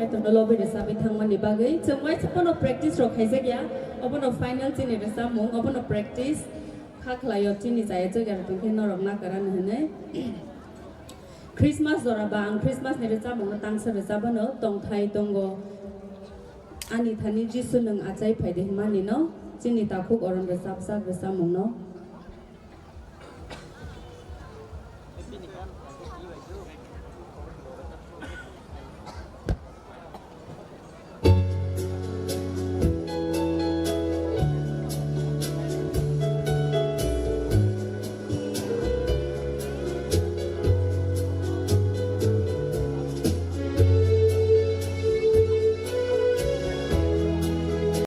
kai to no lobe resa be thang mani bagai chungwai chapano practice ro khai jakya obono final chini resa mung obono practice khaklayo chini jaya jaga ro tongke norok na karan hene Christmas dora bang Christmas ne resa mung tang sa resa bano tong thai tongo ani thani jisu nang achai phaide mani no chini ta khuk oron resa sa resa mung no